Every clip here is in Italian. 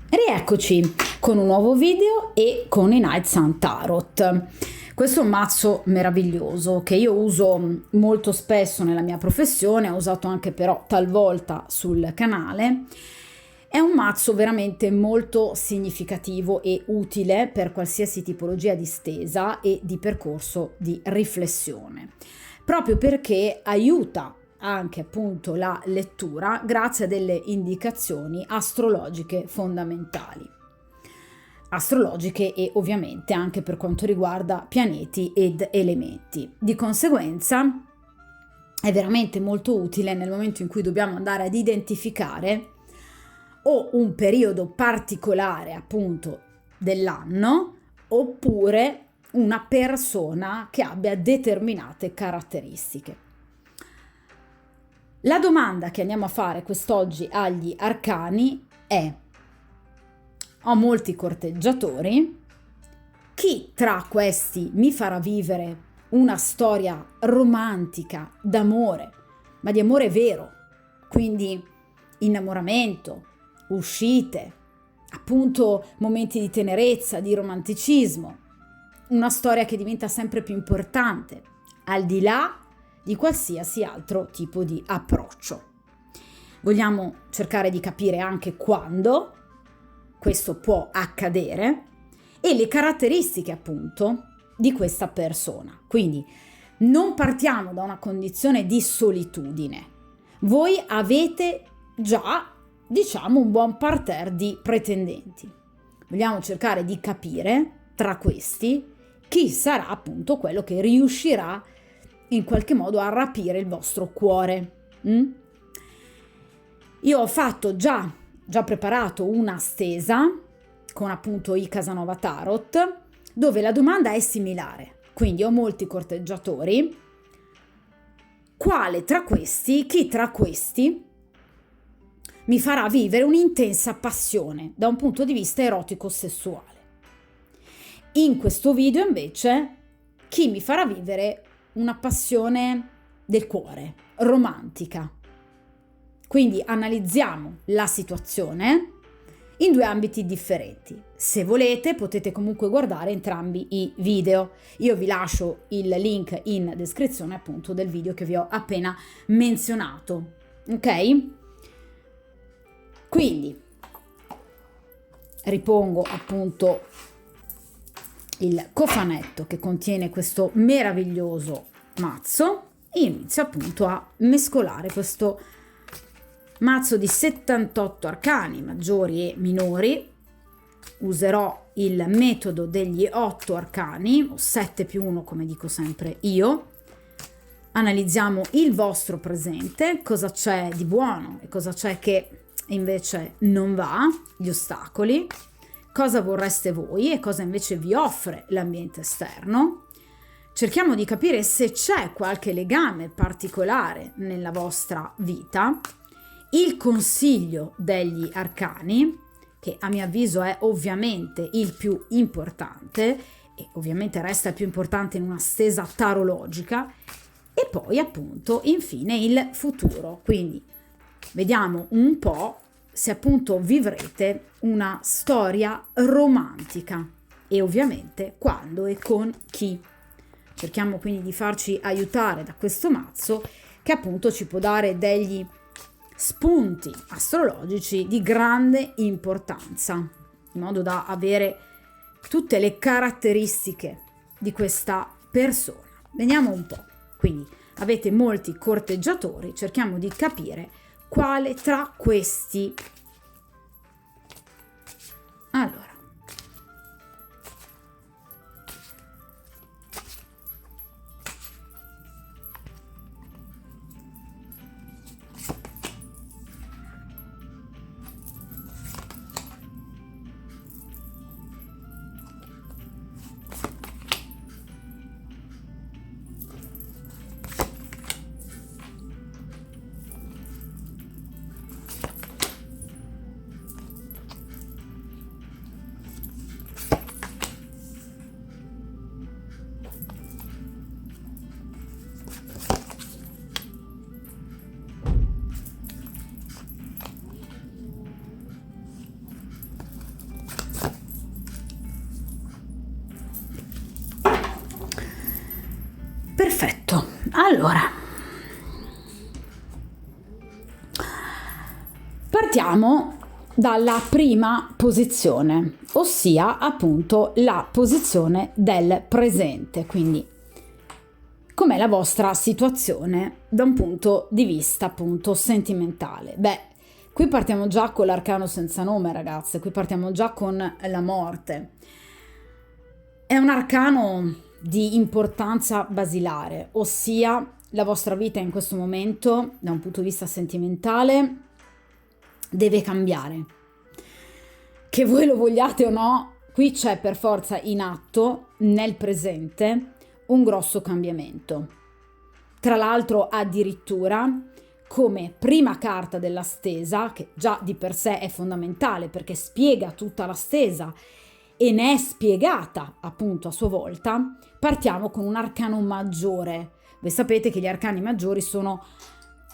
Rieccoci con un nuovo video e con i Night Sun Tarot. Questo è un mazzo meraviglioso che io uso molto spesso nella mia professione, ho usato anche però talvolta sul canale. È un mazzo veramente molto significativo e utile per qualsiasi tipologia di stesa e di percorso di riflessione, proprio perché aiuta anche appunto la lettura grazie a delle indicazioni astrologiche fondamentali. Astrologiche e ovviamente anche per quanto riguarda pianeti ed elementi. Di conseguenza è veramente molto utile nel momento in cui dobbiamo andare ad identificare o un periodo particolare appunto dell'anno oppure una persona che abbia determinate caratteristiche. La domanda che andiamo a fare quest'oggi agli arcani è: ho molti corteggiatori, chi tra questi mi farà vivere una storia romantica d'amore, ma di amore vero, quindi innamoramento, uscite, appunto momenti di tenerezza, di romanticismo, una storia che diventa sempre più importante, al di là di qualsiasi altro tipo di approccio. Vogliamo cercare di capire anche quando questo può accadere e le caratteristiche appunto di questa persona. Quindi non partiamo da una condizione di solitudine. Voi avete già, diciamo, un buon parterre di pretendenti. Vogliamo cercare di capire tra questi chi sarà appunto quello che riuscirà in qualche modo a rapire il vostro cuore. Io ho fatto già preparato una stesa con appunto i Casanova Tarot, dove la domanda è similare. Quindi ho molti corteggiatori. Chi tra questi mi farà vivere un'intensa passione da un punto di vista erotico-sessuale? In questo video invece chi mi farà vivere una passione del cuore, romantica. Quindi analizziamo la situazione in due ambiti differenti. Se volete potete comunque guardare entrambi i video. Io vi lascio il link in descrizione appunto del video che vi ho appena menzionato. Ok? Quindi ripongo appunto il cofanetto che contiene questo meraviglioso mazzo e inizio appunto a mescolare questo mazzo di 78 arcani maggiori e minori. Userò il metodo degli 8 arcani o 7 più 1 come dico sempre io. Analizziamo il vostro presente, cosa c'è di buono e cosa c'è che invece non va, gli ostacoli, cosa vorreste voi e cosa invece vi offre l'ambiente esterno. Cerchiamo di capire se c'è qualche legame particolare nella vostra vita. Il consiglio degli arcani, che a mio avviso è ovviamente il più importante e ovviamente resta il più importante in una stesa tarologica, e poi appunto infine il futuro. Quindi vediamo un po' se appunto vivrete una storia romantica e ovviamente quando e con chi. Cerchiamo quindi di farci aiutare da questo mazzo che appunto ci può dare degli spunti astrologici di grande importanza, in modo da avere tutte le caratteristiche di questa persona. Vediamo un po'. Quindi avete molti corteggiatori, cerchiamo di capire quale tra questi. Allora, Allora, partiamo dalla prima posizione, ossia appunto la posizione del presente, quindi com'è la vostra situazione da un punto di vista appunto sentimentale. Beh, qui partiamo già con l'arcano senza nome, ragazze, qui partiamo già con la morte. È un arcano di importanza basilare, ossia la vostra vita in questo momento, da un punto di vista sentimentale, deve cambiare. Che voi lo vogliate o no, qui c'è per forza in atto, nel presente, un grosso cambiamento. Tra l'altro addirittura come prima carta della stesa, che già di per sé è fondamentale perché spiega tutta la stesa e ne è spiegata appunto a sua volta, partiamo con un arcano maggiore. Voi sapete che gli arcani maggiori sono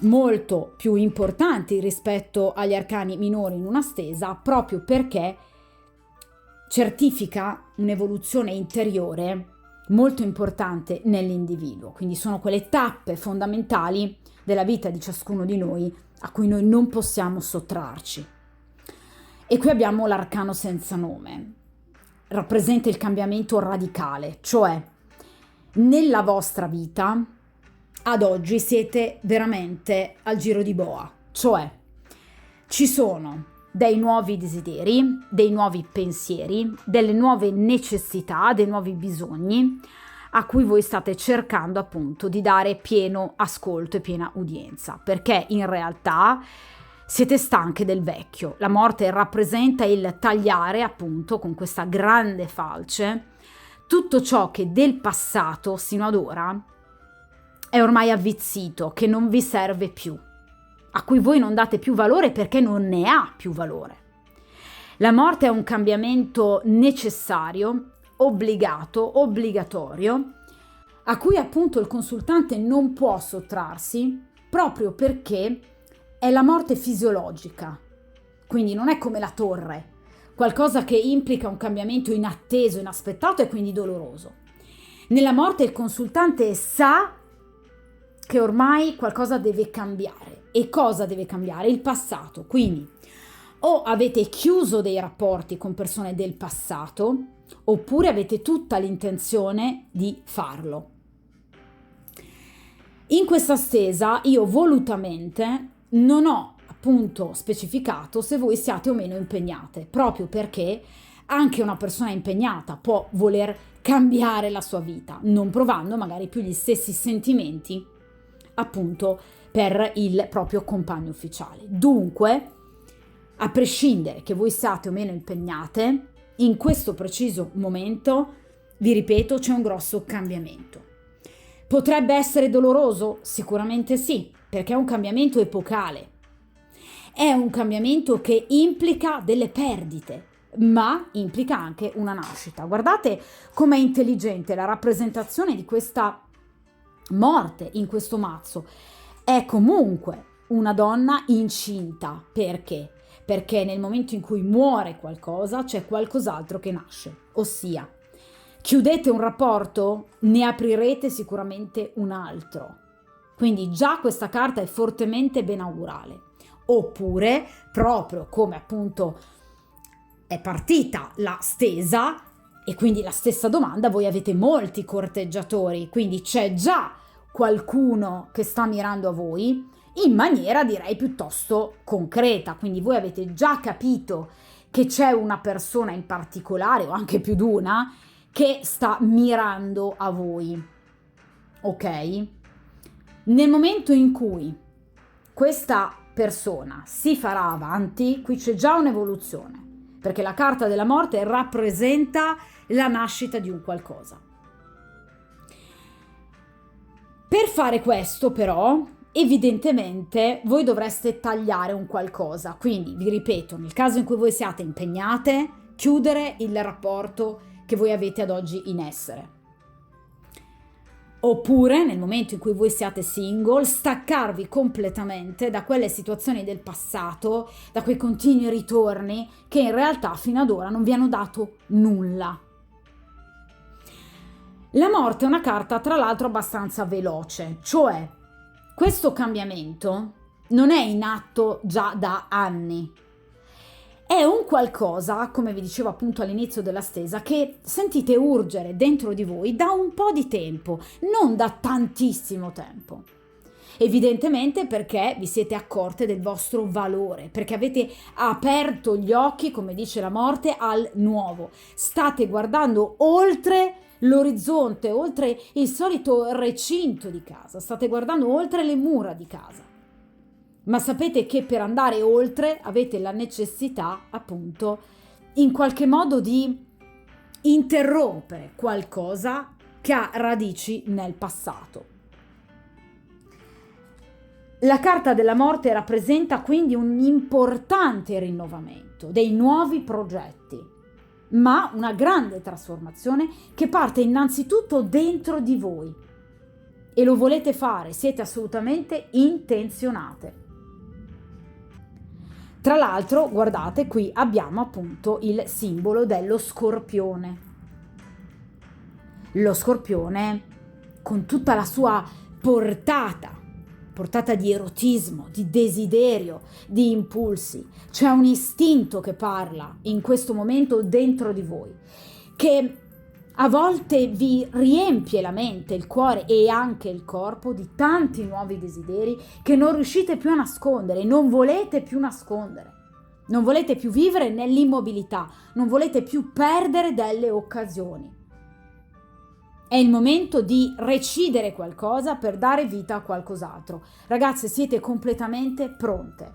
molto più importanti rispetto agli arcani minori in una stesa, proprio perché certifica un'evoluzione interiore molto importante nell'individuo. Quindi sono quelle tappe fondamentali della vita di ciascuno di noi a cui noi non possiamo sottrarci. E qui abbiamo l'arcano senza nome. Rappresenta il cambiamento radicale, cioè nella vostra vita ad oggi siete veramente al giro di boa, cioè ci sono dei nuovi desideri, dei nuovi pensieri, delle nuove necessità, dei nuovi bisogni a cui voi state cercando appunto di dare pieno ascolto e piena udienza, perché in realtà siete stanche del vecchio. La morte rappresenta il tagliare appunto con questa grande falce tutto ciò che del passato sino ad ora è ormai avvizzito, che non vi serve più, a cui voi non date più valore perché non ne ha più valore. La morte è un cambiamento necessario, obbligato, obbligatorio, a cui appunto il consultante non può sottrarsi proprio perché è la morte fisiologica, quindi non è come la torre, qualcosa che implica un cambiamento inatteso, inaspettato e quindi doloroso. Nella morte il consultante sa che ormai qualcosa deve cambiare. E cosa deve cambiare? Il passato. Quindi o avete chiuso dei rapporti con persone del passato, oppure avete tutta l'intenzione di farlo. In questa stesa io volutamente non ho appunto specificato se voi siate o meno impegnate, proprio perché anche una persona impegnata può voler cambiare la sua vita, non provando magari più gli stessi sentimenti appunto per il proprio compagno ufficiale. Dunque, a prescindere che voi siate o meno impegnate, in questo preciso momento, vi ripeto, c'è un grosso cambiamento. Potrebbe essere doloroso? Sicuramente sì, perché è un cambiamento epocale. È un cambiamento che implica delle perdite, ma implica anche una nascita. Guardate com'è intelligente la rappresentazione di questa morte in questo mazzo. È comunque una donna incinta. Perché? Perché nel momento in cui muore qualcosa c'è qualcos'altro che nasce, ossia chiudete un rapporto, ne aprirete sicuramente un altro. Quindi già questa carta è fortemente benaugurale. Oppure, proprio come appunto è partita la stesa e quindi la stessa domanda, voi avete molti corteggiatori, quindi c'è già qualcuno che sta mirando a voi in maniera direi piuttosto concreta, quindi voi avete già capito che c'è una persona in particolare o anche più di una che sta mirando a voi, ok? Nel momento in cui questa persona si farà avanti, qui c'è già un'evoluzione, perché la carta della morte rappresenta la nascita di un qualcosa. Per fare questo però, evidentemente voi dovreste tagliare un qualcosa, quindi vi ripeto, nel caso in cui voi siate impegnate, chiudere il rapporto che voi avete ad oggi in essere. Oppure, nel momento in cui voi siate single, staccarvi completamente da quelle situazioni del passato, da quei continui ritorni che in realtà fino ad ora non vi hanno dato nulla. La morte è una carta tra l'altro abbastanza veloce, cioè questo cambiamento non è in atto già da anni. È un qualcosa, come vi dicevo appunto all'inizio della stesa, che sentite urgere dentro di voi da un po' di tempo, non da tantissimo tempo. Evidentemente perché vi siete accorte del vostro valore, perché avete aperto gli occhi, come dice la morte, al nuovo. State guardando oltre l'orizzonte, oltre il solito recinto di casa, state guardando oltre le mura di casa. Ma sapete che per andare oltre avete la necessità, appunto, in qualche modo di interrompere qualcosa che ha radici nel passato. La carta della morte rappresenta quindi un importante rinnovamento, dei nuovi progetti, ma una grande trasformazione che parte innanzitutto dentro di voi. E lo volete fare, siete assolutamente intenzionate. Tra l'altro, guardate, qui abbiamo appunto il simbolo dello scorpione. Lo scorpione con tutta la sua portata di erotismo, di desiderio, di impulsi. C'è un istinto che parla in questo momento dentro di voi, che a volte vi riempie la mente, il cuore e anche il corpo di tanti nuovi desideri che non riuscite più a nascondere, non volete più nascondere, non volete più vivere nell'immobilità, non volete più perdere delle occasioni. È il momento di recidere qualcosa per dare vita a qualcos'altro. Ragazze, siete completamente pronte.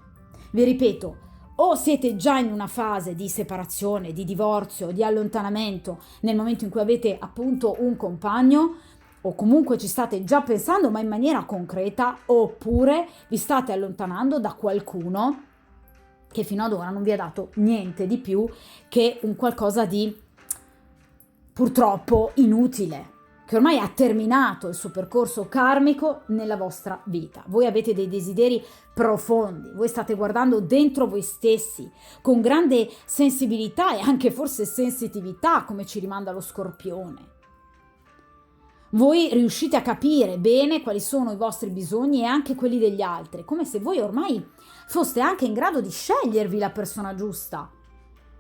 Vi ripeto, o siete già in una fase di separazione, di divorzio, di allontanamento, nel momento in cui avete appunto un compagno, o comunque ci state già pensando ma in maniera concreta, oppure vi state allontanando da qualcuno che fino ad ora non vi ha dato niente di più che un qualcosa di purtroppo inutile, che ormai ha terminato il suo percorso karmico nella vostra vita. Voi avete dei desideri profondi, voi state guardando dentro voi stessi con grande sensibilità e anche forse sensitività, come ci rimanda lo scorpione. Voi riuscite a capire bene quali sono i vostri bisogni e anche quelli degli altri, come se voi ormai foste anche in grado di scegliervi la persona giusta,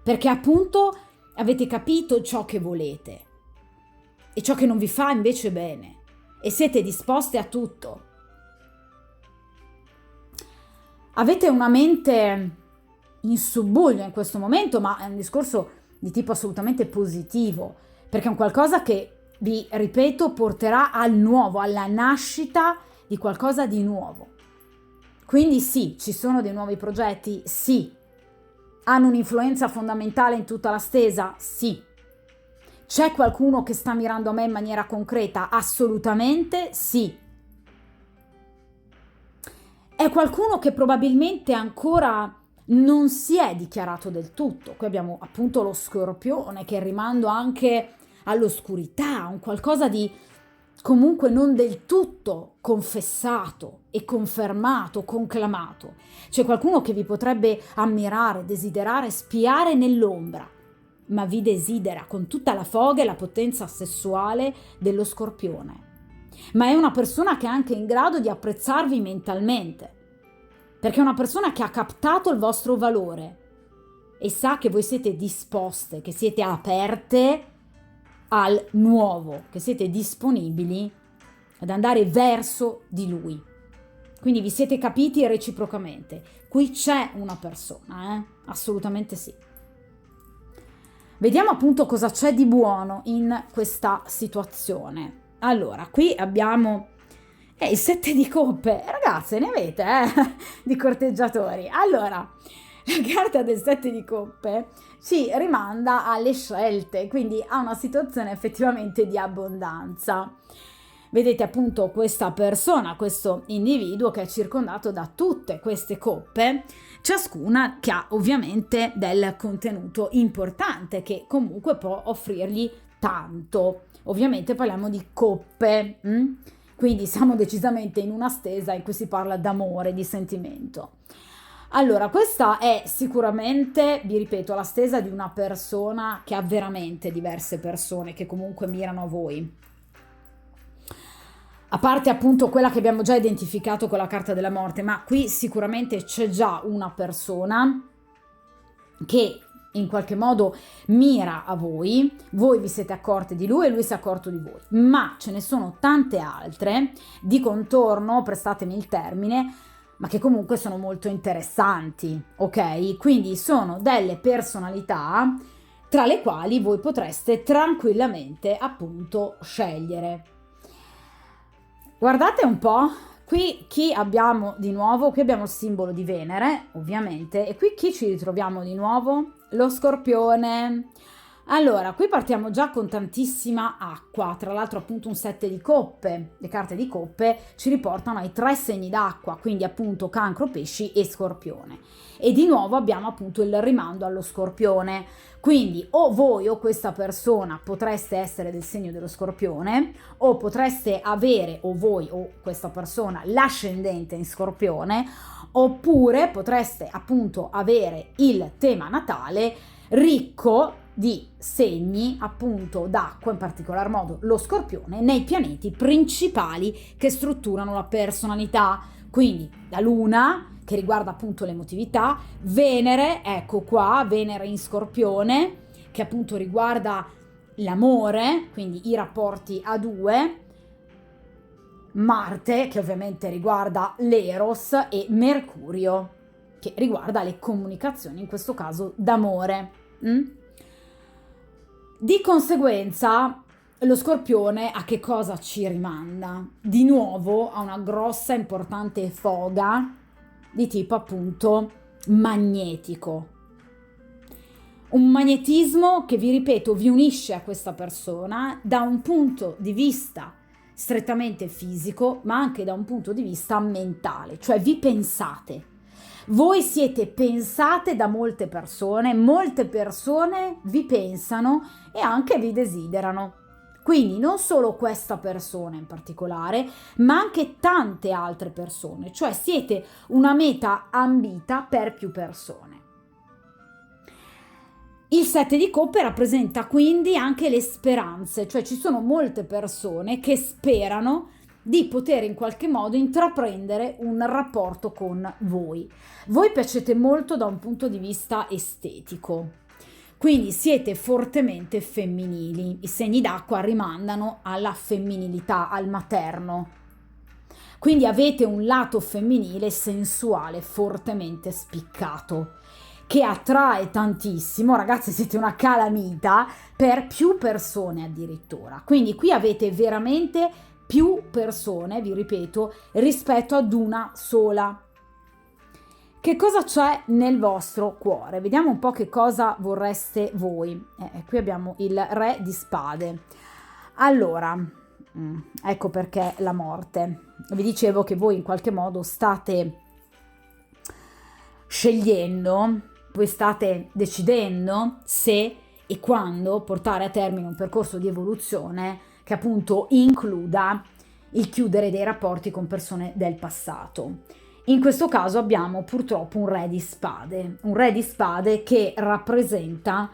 perché appunto avete capito ciò che volete e ciò che non vi fa invece bene, e siete disposte a tutto. Avete una mente in subbuglio in questo momento, ma è un discorso di tipo assolutamente positivo, perché è un qualcosa che, vi ripeto, porterà al nuovo, alla nascita di qualcosa di nuovo. Quindi sì, ci sono dei nuovi progetti? Sì. Hanno un'influenza fondamentale in tutta la stesa? Sì. C'è qualcuno che sta mirando a me in maniera concreta? Assolutamente sì. È qualcuno che probabilmente ancora non si è dichiarato del tutto. Qui abbiamo appunto lo scorpione che rimanda anche all'oscurità, un qualcosa di comunque non del tutto confessato e confermato, conclamato. C'è qualcuno che vi potrebbe ammirare, desiderare, spiare nell'ombra, ma vi desidera con tutta la foga e la potenza sessuale dello scorpione. Ma è una persona che è anche in grado di apprezzarvi mentalmente, perché è una persona che ha captato il vostro valore e sa che voi siete disposte, che siete aperte al nuovo, che siete disponibili ad andare verso di lui. Quindi vi siete capiti reciprocamente. Qui c'è una persona, assolutamente sì. Vediamo appunto cosa c'è di buono in questa situazione. Allora, qui abbiamo il 7 di coppe. Ragazze, ne avete di corteggiatori. Allora, la carta del 7 di coppe ci rimanda alle scelte, quindi a una situazione effettivamente di abbondanza. Vedete appunto questa persona, questo individuo che è circondato da tutte queste coppe, ciascuna che ha ovviamente del contenuto importante che comunque può offrirgli tanto. Ovviamente parliamo di coppe, quindi siamo decisamente in una stesa in cui si parla d'amore, di sentimento. Allora, questa è sicuramente, vi ripeto, la stesa di una persona che ha veramente diverse persone che comunque mirano a voi. a parte appunto quella che abbiamo già identificato con la carta della morte, ma qui sicuramente c'è già una persona che in qualche modo mira a voi, voi vi siete accorti di lui e lui si è accorto di voi, ma ce ne sono tante altre di contorno, prestatemi il termine, ma che comunque sono molto interessanti, ok? Quindi sono delle personalità tra le quali voi potreste tranquillamente appunto scegliere. Guardate un po', qui chi abbiamo di nuovo? Qui abbiamo il simbolo di Venere, ovviamente, e qui chi ci ritroviamo di nuovo? Lo Scorpione. Allora, qui partiamo già con tantissima acqua, tra l'altro appunto un 7 di coppe, le carte di coppe ci riportano ai 3 segni d'acqua, quindi appunto Cancro, Pesci e Scorpione. E di nuovo abbiamo appunto il rimando allo Scorpione, quindi o voi o questa persona potreste essere del segno dello Scorpione, o potreste avere, o voi o questa persona, l'ascendente in Scorpione, oppure potreste appunto avere il tema natale ricco di segni appunto d'acqua, in particolar modo lo Scorpione, nei pianeti principali che strutturano la personalità, quindi la Luna che riguarda appunto l'emotività, Venere, ecco qua, Venere in Scorpione, che appunto riguarda l'amore, quindi i rapporti a due, Marte, che ovviamente riguarda l'Eros, e Mercurio, che riguarda le comunicazioni, in questo caso d'amore. Di conseguenza, lo Scorpione a che cosa ci rimanda? Di nuovo a una grossa, importante foga di tipo appunto magnetico. Un magnetismo che, vi ripeto, vi unisce a questa persona da un punto di vista strettamente fisico, ma anche da un punto di vista mentale, cioè vi pensate. Voi siete pensate da molte persone vi pensano e anche vi desiderano. Quindi non solo questa persona in particolare, ma anche tante altre persone, cioè siete una meta ambita per più persone. Il 7 di coppe rappresenta quindi anche le speranze, cioè ci sono molte persone che sperano di poter in qualche modo intraprendere un rapporto con voi. Voi piacete molto da un punto di vista estetico, quindi siete fortemente femminili. I segni d'acqua rimandano alla femminilità, al materno. Quindi avete un lato femminile sensuale fortemente spiccato, che attrae tantissimo, ragazzi, siete una calamita per più persone addirittura. Quindi qui avete veramente più persone, vi ripeto, rispetto ad una sola. Che cosa c'è nel vostro cuore? Vediamo un po' che cosa vorreste voi. Qui abbiamo il Re di Spade. Allora, ecco perché la morte. Vi dicevo che voi in qualche modo state scegliendo, voi state decidendo se e quando portare a termine un percorso di evoluzione che appunto includa il chiudere dei rapporti con persone del passato. In questo caso abbiamo purtroppo un Re di Spade che rappresenta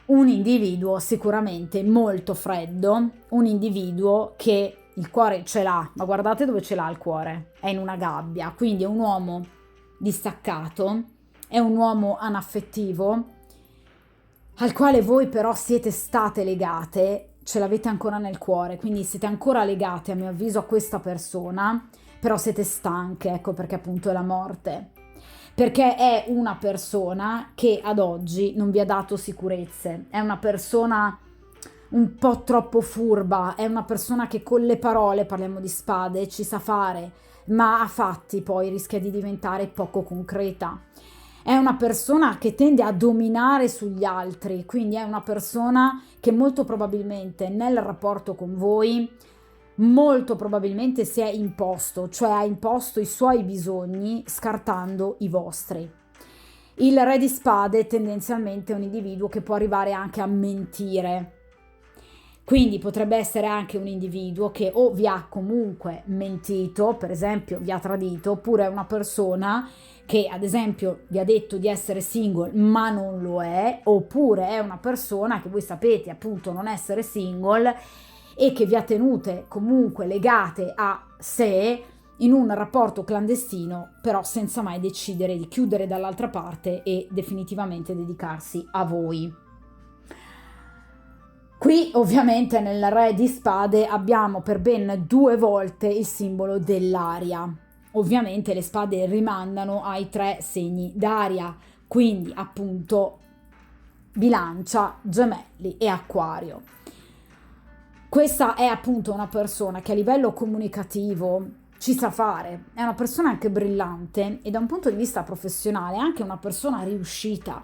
un individuo sicuramente molto freddo, un individuo che il cuore ce l'ha, ma guardate dove ce l'ha il cuore, è in una gabbia, quindi è un uomo distaccato, è un uomo anaffettivo, al quale voi però siete state legate, ce l'avete ancora nel cuore, quindi siete ancora legate a mio avviso a questa persona, però siete stanche, ecco perché appunto è la morte, perché è una persona che ad oggi non vi ha dato sicurezze, è una persona un po' troppo furba, è una persona che con le parole, parliamo di spade, ci sa fare, ma a fatti poi rischia di diventare poco concreta. È una persona che tende a dominare sugli altri, quindi è una persona che molto probabilmente nel rapporto con voi molto probabilmente si è imposto, cioè ha imposto i suoi bisogni scartando i vostri. Il Re di Spade tendenzialmente è un individuo che può arrivare anche a mentire, quindi potrebbe essere anche un individuo che o vi ha comunque mentito, per esempio vi ha tradito, oppure è una persona che ad esempio vi ha detto di essere single ma non lo è, oppure è una persona che voi sapete appunto non essere single e che vi ha tenute comunque legate a sé in un rapporto clandestino, però senza mai decidere di chiudere dall'altra parte e definitivamente dedicarsi a voi. Qui ovviamente nel Re di Spade abbiamo per ben 2 volte il simbolo dell'aria. Ovviamente le spade rimandano ai 3 segni d'aria, quindi appunto Bilancia, Gemelli e Acquario. Questa è appunto una persona che a livello comunicativo ci sa fare, è una persona anche brillante e da un punto di vista professionale è anche una persona riuscita,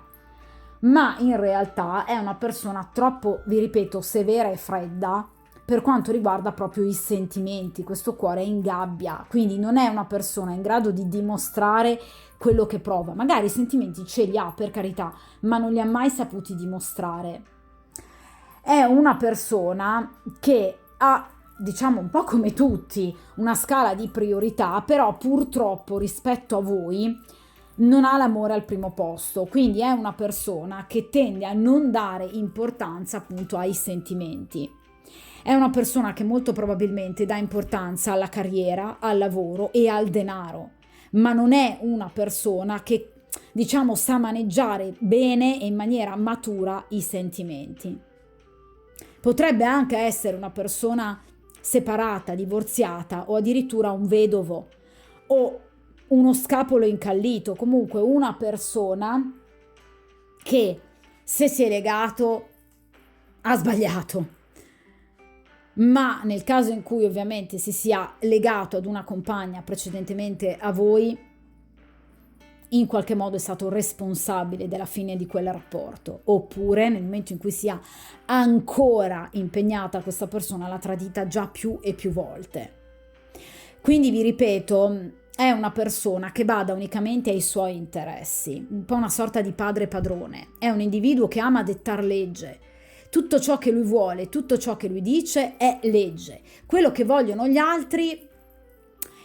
ma in realtà è una persona troppo, vi ripeto, severa e fredda per quanto riguarda proprio i sentimenti. Questo cuore è in gabbia, quindi non è una persona in grado di dimostrare quello che prova. Magari i sentimenti ce li ha, per carità, ma non li ha mai saputi dimostrare. È una persona che ha, diciamo un po' come tutti, una scala di priorità, però purtroppo rispetto a voi non ha l'amore al primo posto, quindi è una persona che tende a non dare importanza appunto ai sentimenti. È una persona che molto probabilmente dà importanza alla carriera, al lavoro e al denaro, ma non è una persona che, diciamo, sa maneggiare bene e in maniera matura i sentimenti. Potrebbe anche essere una persona separata, divorziata o addirittura un vedovo o uno scapolo incallito, comunque una persona che se si è legato ha sbagliato. Ma nel caso in cui ovviamente si sia legato ad una compagna precedentemente a voi, in qualche modo è stato responsabile della fine di quel rapporto, oppure nel momento in cui sia ancora impegnata questa persona l'ha tradita già più e più volte. Quindi vi ripeto, è una persona che bada unicamente ai suoi interessi, un po' una sorta di padre padrone, è un individuo che ama dettar legge. Tutto ciò che lui vuole, tutto ciò che lui dice è legge. Quello che vogliono gli altri,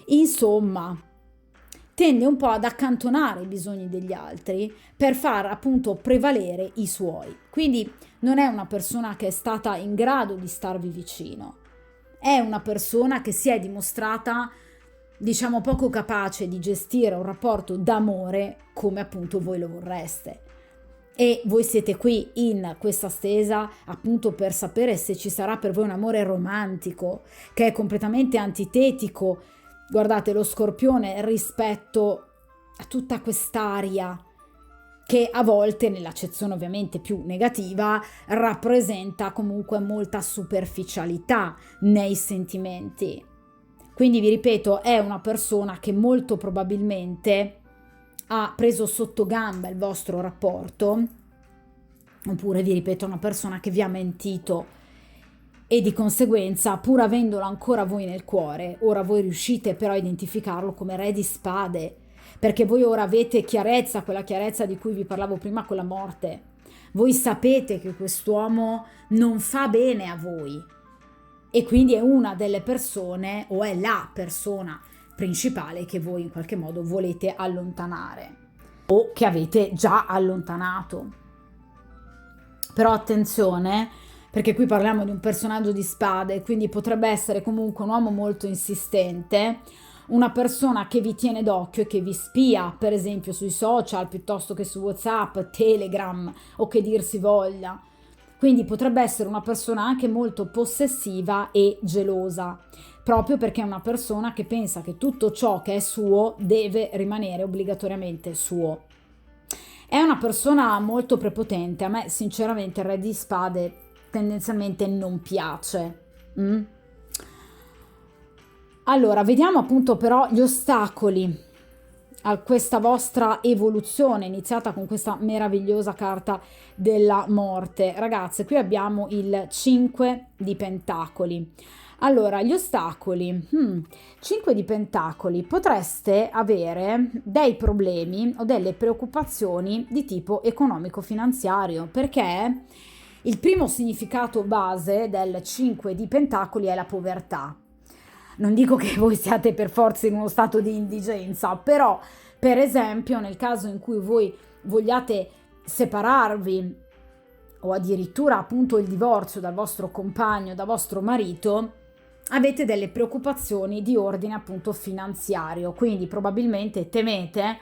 insomma, tende un po' ad accantonare i bisogni degli altri per far appunto prevalere i suoi. Quindi non è una persona che è stata in grado di starvi vicino. È una persona che si è dimostrata, diciamo, poco capace di gestire un rapporto d'amore come appunto voi lo vorreste. E voi siete qui in questa stesa appunto per sapere se ci sarà per voi un amore romantico, che è completamente antitetico, guardate, lo Scorpione rispetto a tutta quest'aria che a volte, nell'accezione ovviamente più negativa, rappresenta comunque molta superficialità nei sentimenti. Quindi vi ripeto, è una persona che molto probabilmente ha preso sotto gamba il vostro rapporto, oppure vi ripeto, una persona che vi ha mentito e di conseguenza, pur avendolo ancora voi nel cuore, ora voi riuscite però a identificarlo come Re di Spade, perché voi ora avete chiarezza, quella chiarezza di cui vi parlavo prima con la morte. Voi sapete che quest'uomo non fa bene a voi e quindi è una delle persone o è la persona principale che voi in qualche modo volete allontanare o che avete già allontanato. Però attenzione, perché qui parliamo di un personaggio di spade, quindi potrebbe essere comunque un uomo molto insistente, una persona che vi tiene d'occhio e che vi spia, per esempio sui social piuttosto che su WhatsApp, Telegram o che dir si voglia. Quindi potrebbe essere una persona anche molto possessiva e gelosa, proprio perché è una persona che pensa che tutto ciò che è suo deve rimanere obbligatoriamente suo. È una persona molto prepotente, a me sinceramente il Re di Spade tendenzialmente non piace. Allora, vediamo appunto però gli ostacoli a questa vostra evoluzione iniziata con questa meravigliosa carta della morte. Ragazze, qui abbiamo il 5 di Pentacoli. Allora, gli ostacoli, 5 di Pentacoli, potreste avere dei problemi o delle preoccupazioni di tipo economico-finanziario, perché il primo significato base del 5 di Pentacoli è la povertà. Non dico che voi siate per forza in uno stato di indigenza, però per esempio nel caso in cui voi vogliate separarvi o addirittura appunto il divorzio dal vostro compagno, da vostro marito, avete delle preoccupazioni di ordine appunto finanziario, quindi probabilmente temete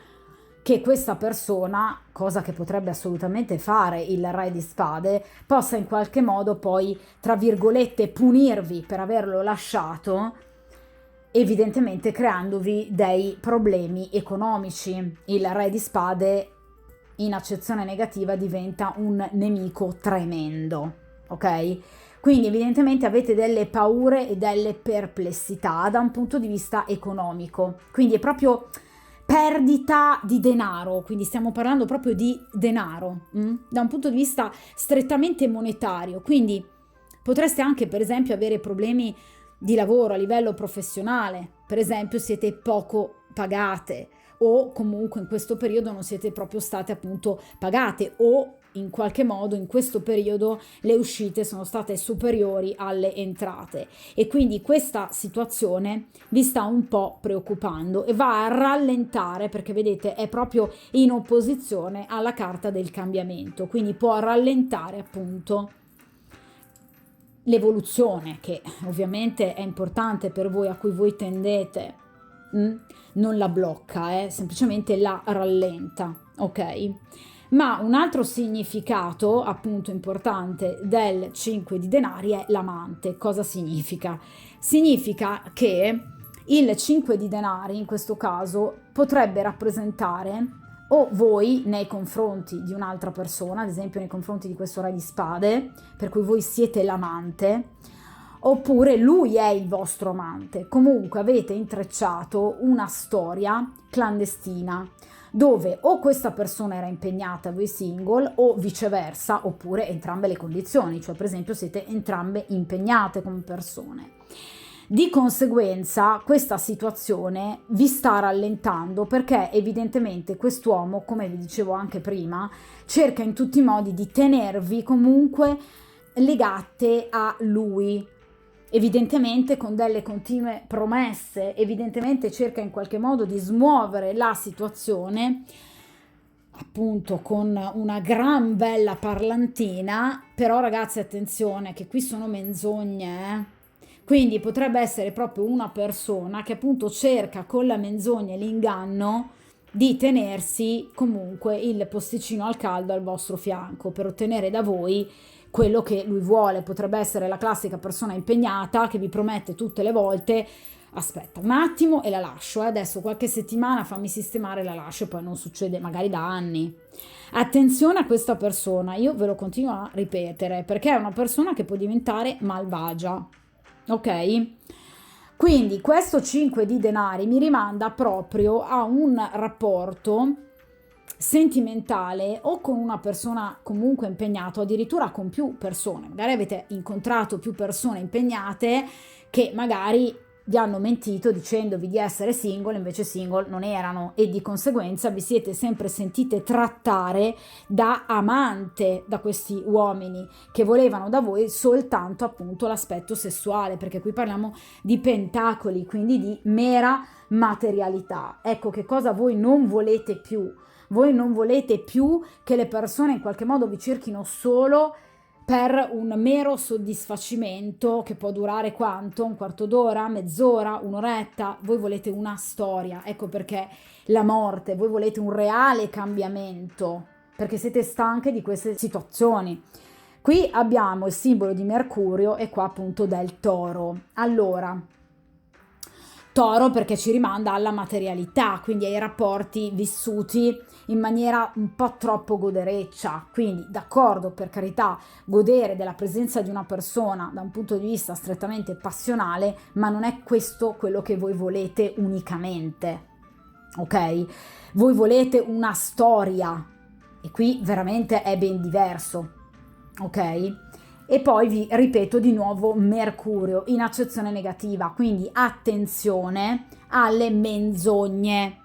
che questa persona, cosa che potrebbe assolutamente fare il Re di Spade, possa in qualche modo poi, tra virgolette, punirvi per averlo lasciato, evidentemente creandovi dei problemi economici. Il Re di Spade in accezione negativa diventa un nemico tremendo, ok? Quindi evidentemente avete delle paure e delle perplessità da un punto di vista economico, quindi è proprio perdita di denaro, quindi stiamo parlando proprio di denaro, da un punto di vista strettamente monetario, quindi potreste anche per esempio avere problemi di lavoro a livello professionale, per esempio siete poco pagate o comunque in questo periodo non siete proprio state appunto pagate o in qualche modo in questo periodo le uscite sono state superiori alle entrate e quindi questa situazione vi sta un po' preoccupando e va a rallentare, perché vedete è proprio in opposizione alla carta del cambiamento, quindi può rallentare appunto l'evoluzione che ovviamente è importante per voi, a cui voi tendete, non la blocca, semplicemente la rallenta, ok? Ma un altro significato appunto importante del 5 di denari è l'amante. Cosa significa? Significa che il 5 di denari in questo caso potrebbe rappresentare o voi nei confronti di un'altra persona, ad esempio nei confronti di questo Re di Spade, per cui voi siete l'amante, oppure lui è il vostro amante. Comunque avete intrecciato una storia clandestina dove o questa persona era impegnata, voi single, o viceversa, oppure entrambe le condizioni, cioè per esempio siete entrambe impegnate come persone. Di conseguenza questa situazione vi sta rallentando perché evidentemente quest'uomo, come vi dicevo anche prima, cerca in tutti i modi di tenervi comunque legate a lui, evidentemente con delle continue promesse, evidentemente cerca in qualche modo di smuovere la situazione appunto con una gran bella parlantina, però ragazzi attenzione che qui sono menzogne, quindi potrebbe essere proprio una persona che appunto cerca con la menzogna e l'inganno di tenersi comunque il posticino al caldo al vostro fianco per ottenere da voi quello che lui vuole. Potrebbe essere la classica persona impegnata che vi promette tutte le volte: aspetta un attimo e la lascio, adesso qualche settimana fammi sistemare, la lascio, e poi non succede magari da anni. Attenzione a questa persona, io ve lo continuo a ripetere perché è una persona che può diventare malvagia, ok? Quindi questo 5 di denari mi rimanda proprio a un rapporto sentimentale o con una persona comunque impegnata, o addirittura con più persone. Magari avete incontrato più persone impegnate che magari vi hanno mentito dicendovi di essere single, invece single non erano, e di conseguenza vi siete sempre sentite trattare da amante da questi uomini che volevano da voi soltanto appunto l'aspetto sessuale, perché qui parliamo di pentacoli, quindi di mera materialità. Ecco che cosa voi non volete più. Voi non volete più che le persone in qualche modo vi cerchino solo per un mero soddisfacimento che può durare quanto? Un quarto d'ora, mezz'ora, un'oretta. Voi volete una storia, ecco perché la morte, voi volete un reale cambiamento, perché siete stanche di queste situazioni. Qui abbiamo il simbolo di Mercurio e qua appunto del Toro. Allora, Toro perché ci rimanda alla materialità, quindi ai rapporti vissuti in maniera un po' troppo godereccia. Quindi d'accordo, per carità, godere della presenza di una persona da un punto di vista strettamente passionale, ma non è questo quello che voi volete unicamente, ok? Voi volete una storia e qui veramente è ben diverso, ok? E poi vi ripeto di nuovo Mercurio in accezione negativa, quindi attenzione alle menzogne.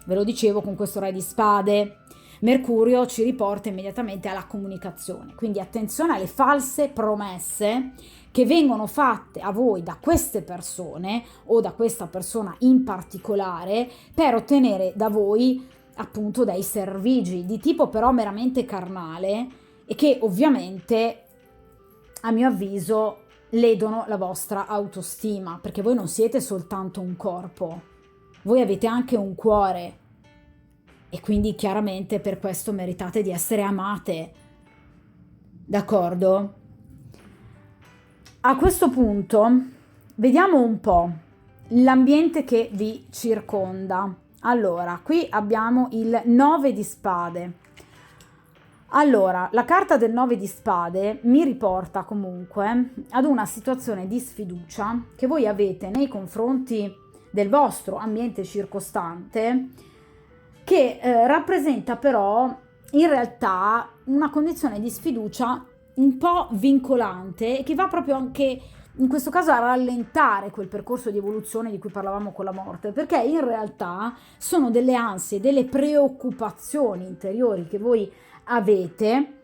Ve lo dicevo con questo Re di Spade. Mercurio ci riporta immediatamente alla comunicazione, quindi attenzione alle false promesse che vengono fatte a voi da queste persone o da questa persona in particolare per ottenere da voi appunto dei servigi di tipo però meramente carnale, e che ovviamente, a mio avviso, ledono la vostra autostima, perché voi non siete soltanto un corpo, voi avete anche un cuore e quindi chiaramente per questo meritate di essere amate, d'accordo? A questo punto vediamo un po' l'ambiente che vi circonda. Allora, qui abbiamo il 9 di spade. Allora, la carta del 9 di spade mi riporta comunque ad una situazione di sfiducia che voi avete nei confronti del vostro ambiente circostante, che rappresenta però in realtà una condizione di sfiducia un po' vincolante e che va proprio anche in questo caso a rallentare quel percorso di evoluzione di cui parlavamo con la morte, perché in realtà sono delle ansie, delle preoccupazioni interiori che voi avete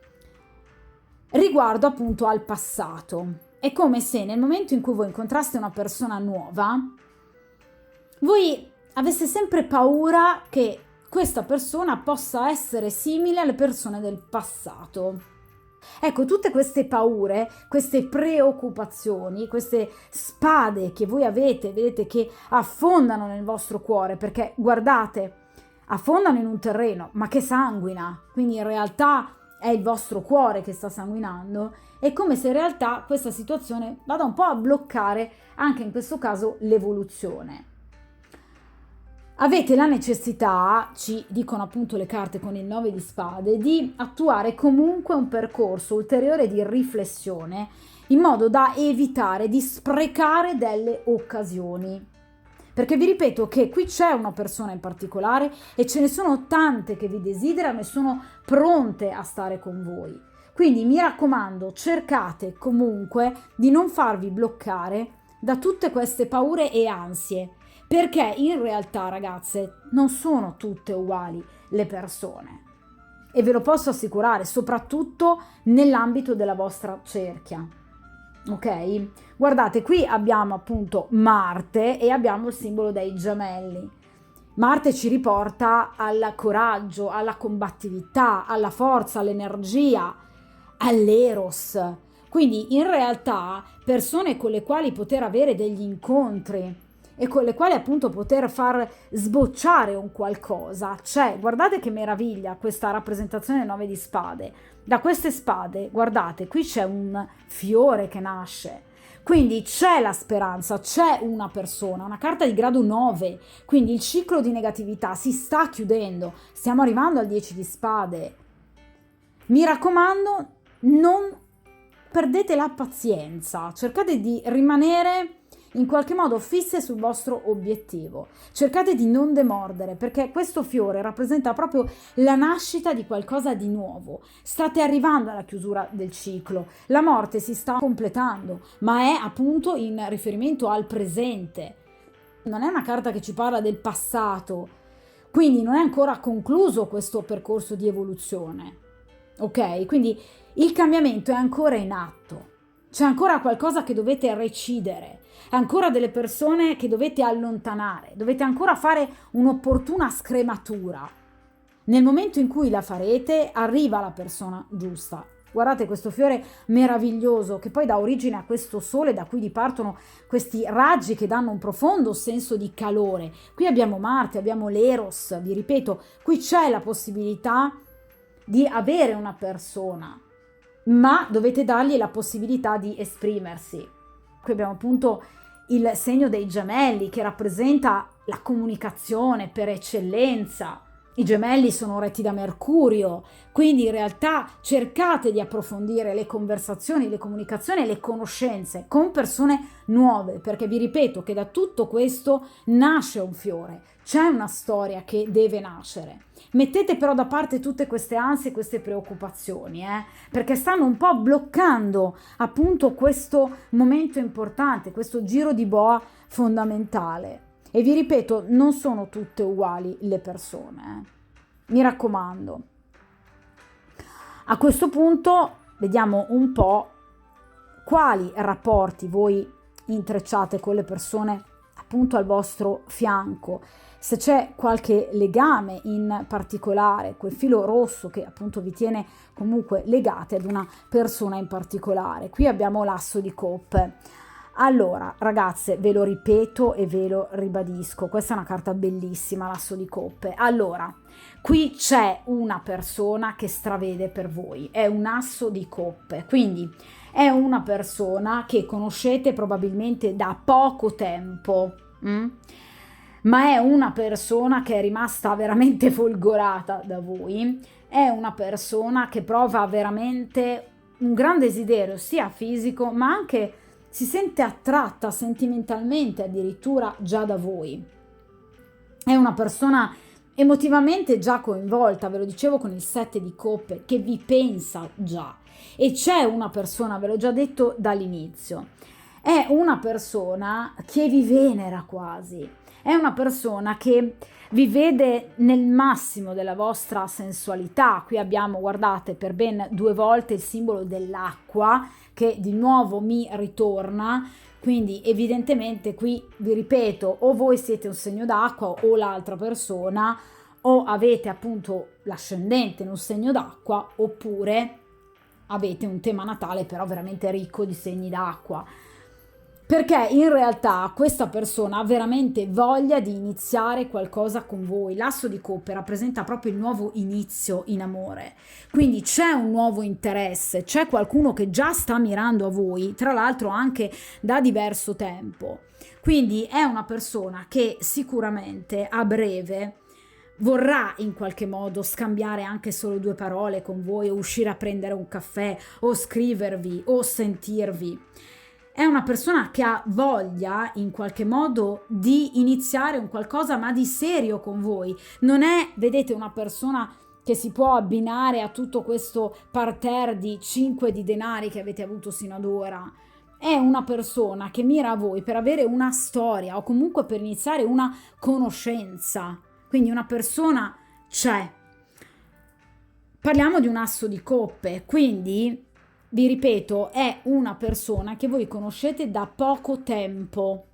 riguardo appunto al passato. È come se nel momento in cui voi incontraste una persona nuova, voi aveste sempre paura che questa persona possa essere simile alle persone del passato. Ecco, tutte queste paure, queste preoccupazioni, queste spade che voi avete, vedete che affondano nel vostro cuore, perché guardate, affondano in un terreno, ma che sanguina, quindi in realtà è il vostro cuore che sta sanguinando, è come se in realtà questa situazione vada un po' a bloccare anche in questo caso l'evoluzione. Avete la necessità, ci dicono appunto le carte con il 9 di spade, di attuare comunque un percorso ulteriore di riflessione in modo da evitare di sprecare delle occasioni. Perché vi ripeto che qui c'è una persona in particolare e ce ne sono tante che vi desiderano e sono pronte a stare con voi. Quindi mi raccomando, cercate comunque di non farvi bloccare da tutte queste paure e ansie, perché in realtà, ragazze, non sono tutte uguali le persone. E ve lo posso assicurare, soprattutto nell'ambito della vostra cerchia. Ok? Guardate, qui abbiamo appunto Marte e abbiamo il simbolo dei gemelli. Marte ci riporta al coraggio, alla combattività, alla forza, all'energia, all'eros. Quindi in realtà persone con le quali poter avere degli incontri e con le quali appunto poter far sbocciare un qualcosa. Cioè, guardate che meraviglia questa rappresentazione del 9 di spade. Da queste spade, guardate, qui c'è un fiore che nasce. Quindi c'è la speranza, c'è una persona, una carta di grado 9, quindi il ciclo di negatività si sta chiudendo, stiamo arrivando al 10 di spade. Mi raccomando, non perdete la pazienza, cercate di rimanere in qualche modo fisse sul vostro obiettivo. Cercate di non demordere, perché questo fiore rappresenta proprio la nascita di qualcosa di nuovo. State arrivando alla chiusura del ciclo, la morte si sta completando, ma è appunto in riferimento al presente. Non è una carta che ci parla del passato, quindi non è ancora concluso questo percorso di evoluzione. Ok? Quindi il cambiamento è ancora in atto. C'è ancora qualcosa che dovete recidere, ancora delle persone che dovete allontanare, dovete ancora fare un'opportuna scrematura. Nel momento in cui la farete, arriva la persona giusta. Guardate questo fiore meraviglioso che poi dà origine a questo sole da cui dipartono questi raggi che danno un profondo senso di calore. Qui abbiamo Marte, abbiamo l'Eros, vi ripeto, qui c'è la possibilità di avere una persona, ma dovete dargli la possibilità di esprimersi. Qui abbiamo appunto il segno dei gemelli che rappresenta la comunicazione per eccellenza. I gemelli sono retti da Mercurio, quindi in realtà cercate di approfondire le conversazioni, le comunicazioni e le conoscenze con persone nuove, perché vi ripeto che da tutto questo nasce un fiore, c'è una storia che deve nascere. Mettete però da parte tutte queste ansie, queste preoccupazioni, perché stanno un po' bloccando appunto questo momento importante, questo giro di boa fondamentale. E vi ripeto, non sono tutte uguali le persone, mi raccomando. A questo punto vediamo un po' quali rapporti voi intrecciate con le persone appunto al vostro fianco. se c'è qualche legame in particolare, quel filo rosso che appunto vi tiene comunque legate ad una persona in particolare. Qui abbiamo l'asso di coppe. Allora, ragazze, ve lo ripeto e ve lo ribadisco, questa è una carta bellissima, l'asso di coppe. Allora, qui c'è una persona che stravede per voi, è un asso di coppe, quindi è una persona che conoscete probabilmente da poco tempo, ma è una persona che è rimasta veramente folgorata da voi, è una persona che prova veramente un gran desiderio sia fisico ma anche si sente attratta sentimentalmente addirittura già da voi. È una persona emotivamente già coinvolta, ve lo dicevo con il 7 di coppe, che vi pensa già. E c'è una persona, ve l'ho già detto dall'inizio, è una persona che vi venera quasi, è una persona che vi vede nel massimo della vostra sensualità. Qui abbiamo, guardate, per ben 2 volte il simbolo dell'acqua, che di nuovo mi ritorna, quindi evidentemente qui vi ripeto, o voi siete un segno d'acqua o l'altra persona, o avete appunto l'ascendente in un segno d'acqua, oppure avete un tema natale però veramente ricco di segni d'acqua, perché in realtà questa persona ha veramente voglia di iniziare qualcosa con voi. L'asso di coppe rappresenta proprio il nuovo inizio in amore, quindi c'è un nuovo interesse, c'è qualcuno che già sta mirando a voi, tra l'altro anche da diverso tempo, quindi è una persona che sicuramente a breve vorrà in qualche modo scambiare anche solo 2 parole con voi, o uscire a prendere un caffè, o scrivervi, o sentirvi. È una persona che ha voglia in qualche modo di iniziare un qualcosa ma di serio con voi. Non è, vedete, una persona che si può abbinare a tutto questo parterre di 5 di denari che avete avuto sino ad ora. È una persona che mira a voi per avere una storia o comunque per iniziare una conoscenza. Quindi una persona c'è. Parliamo di un asso di coppe, quindi vi ripeto, è una persona che voi conoscete da poco tempo,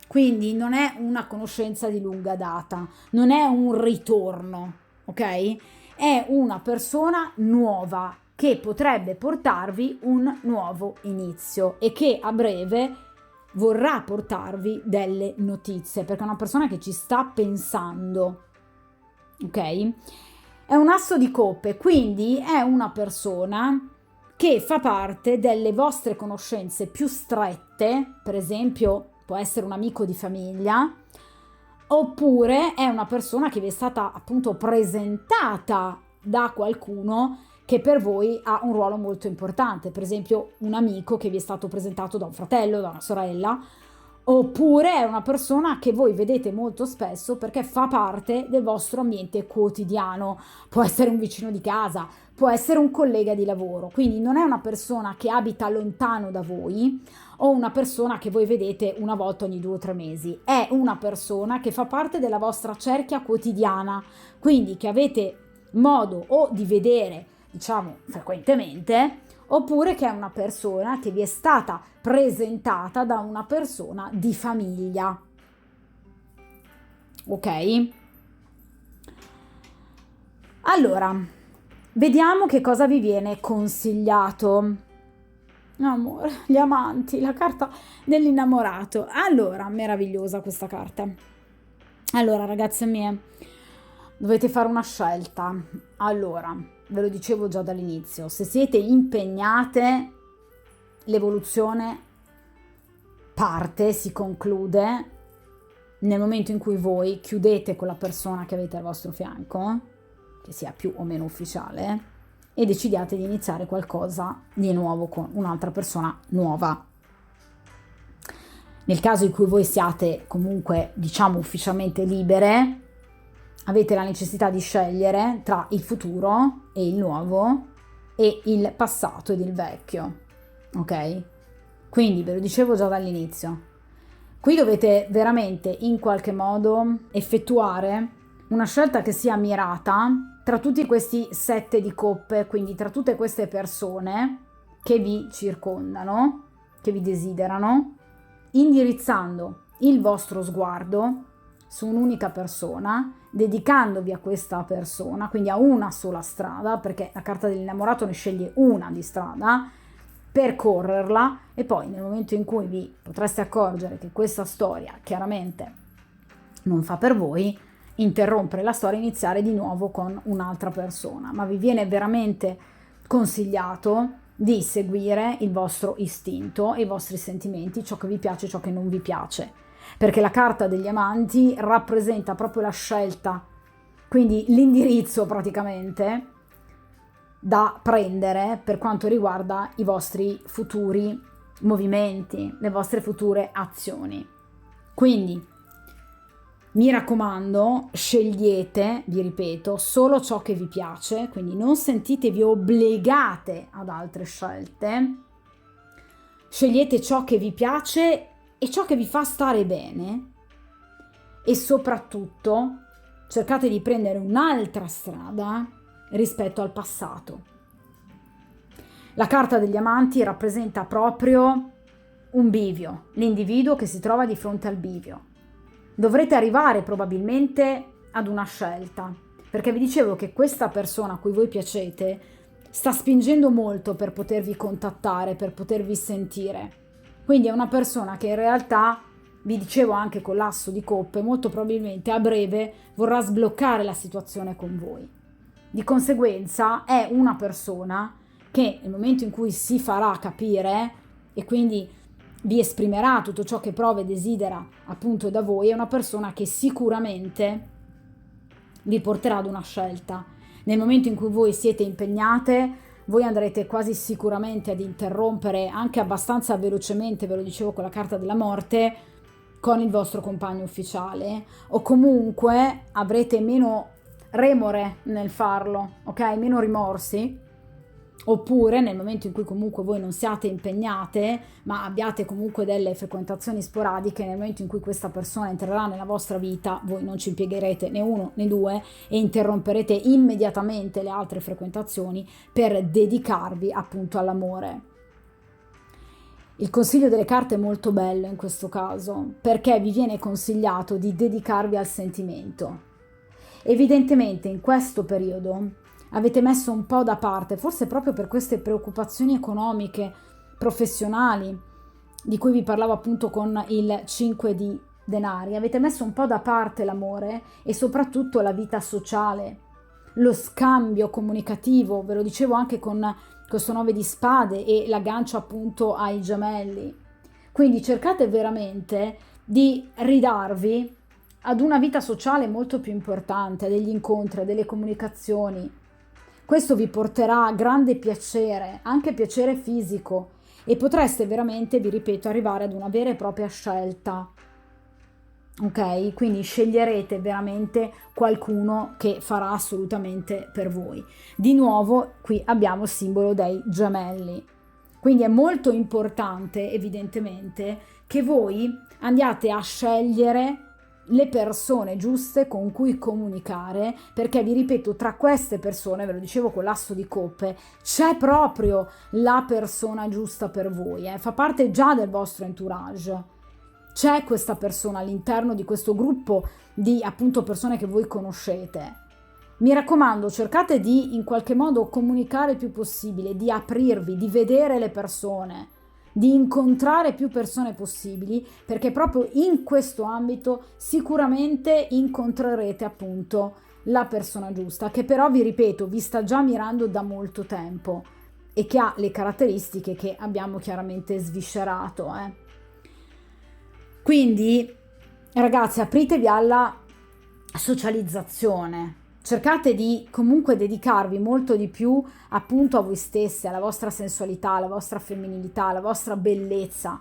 quindi non è una conoscenza di lunga data, non è un ritorno, ok? È una persona nuova che potrebbe portarvi un nuovo inizio e che a breve vorrà portarvi delle notizie, perché è una persona che ci sta pensando, ok? È un asso di coppe, quindi è una persona che fa parte delle vostre conoscenze più strette, per esempio può essere un amico di famiglia, oppure è una persona che vi è stata appunto presentata da qualcuno che per voi ha un ruolo molto importante, per esempio un amico che vi è stato presentato da un fratello, da una sorella, oppure è una persona che voi vedete molto spesso perché fa parte del vostro ambiente quotidiano, può essere un vicino di casa, può essere un collega di lavoro, quindi non è una persona che abita lontano da voi o una persona che voi vedete una volta ogni 2 o 3 mesi, è una persona che fa parte della vostra cerchia quotidiana, quindi che avete modo o di vedere, diciamo, frequentemente, oppure che è una persona che vi è stata presentata da una persona di famiglia. Ok? Allora, vediamo che cosa vi viene consigliato. Amore, gli amanti, la carta dell'innamorato. Allora, meravigliosa questa carta. Allora, ragazze mie, dovete fare una scelta. Allora, ve lo dicevo già dall'inizio, se siete impegnate, l'evoluzione parte, si conclude nel momento in cui voi chiudete con la persona che avete al vostro fianco, che sia più o meno ufficiale, e decidiate di iniziare qualcosa di nuovo con un'altra persona nuova. Nel caso in cui voi siate comunque, diciamo, ufficialmente libere, avete la necessità di scegliere tra il futuro e il nuovo e il passato ed il vecchio, ok? Quindi ve lo dicevo già dall'inizio, qui dovete veramente in qualche modo effettuare una scelta che sia mirata tra tutti questi 7 di coppe, quindi tra tutte queste persone che vi circondano, che vi desiderano, indirizzando il vostro sguardo su un'unica persona, dedicandovi a questa persona, quindi a una sola strada, perché la carta dell'innamorato ne sceglie una di strada, percorrerla, e poi nel momento in cui vi potreste accorgere che questa storia chiaramente non fa per voi, interrompere la storia e iniziare di nuovo con un'altra persona. Ma vi viene veramente consigliato di seguire il vostro istinto e i vostri sentimenti, ciò che vi piace e ciò che non vi piace, perché la carta degli amanti rappresenta proprio la scelta, quindi l'indirizzo praticamente da prendere per quanto riguarda i vostri futuri movimenti, le vostre future azioni. Quindi mi raccomando, scegliete, vi ripeto, solo ciò che vi piace, quindi non sentitevi obbligate ad altre scelte. Scegliete ciò che vi piace e ciò che vi fa stare bene, e soprattutto cercate di prendere un'altra strada rispetto al passato. La carta degli amanti rappresenta proprio un bivio, l'individuo che si trova di fronte al bivio. Dovrete arrivare probabilmente ad una scelta, perché vi dicevo che questa persona a cui voi piacete sta spingendo molto per potervi contattare, per potervi sentire. Quindi è una persona che in realtà, vi dicevo anche con l'asso di coppe, molto probabilmente a breve vorrà sbloccare la situazione con voi. Di conseguenza è una persona che nel momento in cui si farà capire e quindi vi esprimerà tutto ciò che prova e desidera appunto da voi, è una persona che sicuramente vi porterà ad una scelta. Nel momento in cui voi siete impegnate, voi andrete quasi sicuramente ad interrompere anche abbastanza velocemente, ve lo dicevo con la carta della morte, con il vostro compagno ufficiale, o comunque avrete meno remore nel farlo, ok? Meno rimorsi. Oppure nel momento in cui comunque voi non siate impegnate, ma abbiate comunque delle frequentazioni sporadiche, nel momento in cui questa persona entrerà nella vostra vita, voi non ci impiegherete né uno né due e interromperete immediatamente le altre frequentazioni per dedicarvi appunto all'amore. Il consiglio delle carte è molto bello in questo caso, perché vi viene consigliato di dedicarvi al sentimento. Evidentemente in questo periodo avete messo un po' da parte, forse proprio per queste preoccupazioni economiche, professionali, di cui vi parlavo appunto con il 5 di denari, avete messo un po' da parte l'amore e soprattutto la vita sociale, lo scambio comunicativo, ve lo dicevo anche con questo 9 di spade e l'aggancio appunto ai gemelli. Quindi cercate veramente di ridarvi ad una vita sociale molto più importante, a degli incontri, a delle comunicazioni. Questo vi porterà grande piacere, anche piacere fisico, e potreste veramente, vi ripeto, arrivare ad una vera e propria scelta. Ok? Quindi sceglierete veramente qualcuno che farà assolutamente per voi. Di nuovo, qui abbiamo il simbolo dei gemelli. Quindi è molto importante, evidentemente, che voi andiate a scegliere le persone giuste con cui comunicare, perché vi ripeto, tra queste persone, ve lo dicevo con l'asso di coppe, c'è proprio la persona giusta per voi, fa parte già del vostro entourage, c'è questa persona all'interno di questo gruppo di appunto persone che voi conoscete. Mi raccomando, cercate di in qualche modo comunicare il più possibile, di aprirvi, di vedere le persone, di incontrare più persone possibili, perché proprio in questo ambito sicuramente incontrerete appunto la persona giusta, che però vi ripeto vi sta già mirando da molto tempo e che ha le caratteristiche che abbiamo chiaramente sviscerato. Quindi ragazzi, apritevi alla socializzazione. Cercate di comunque dedicarvi molto di più appunto a voi stessi, alla vostra sensualità, alla vostra femminilità, alla vostra bellezza,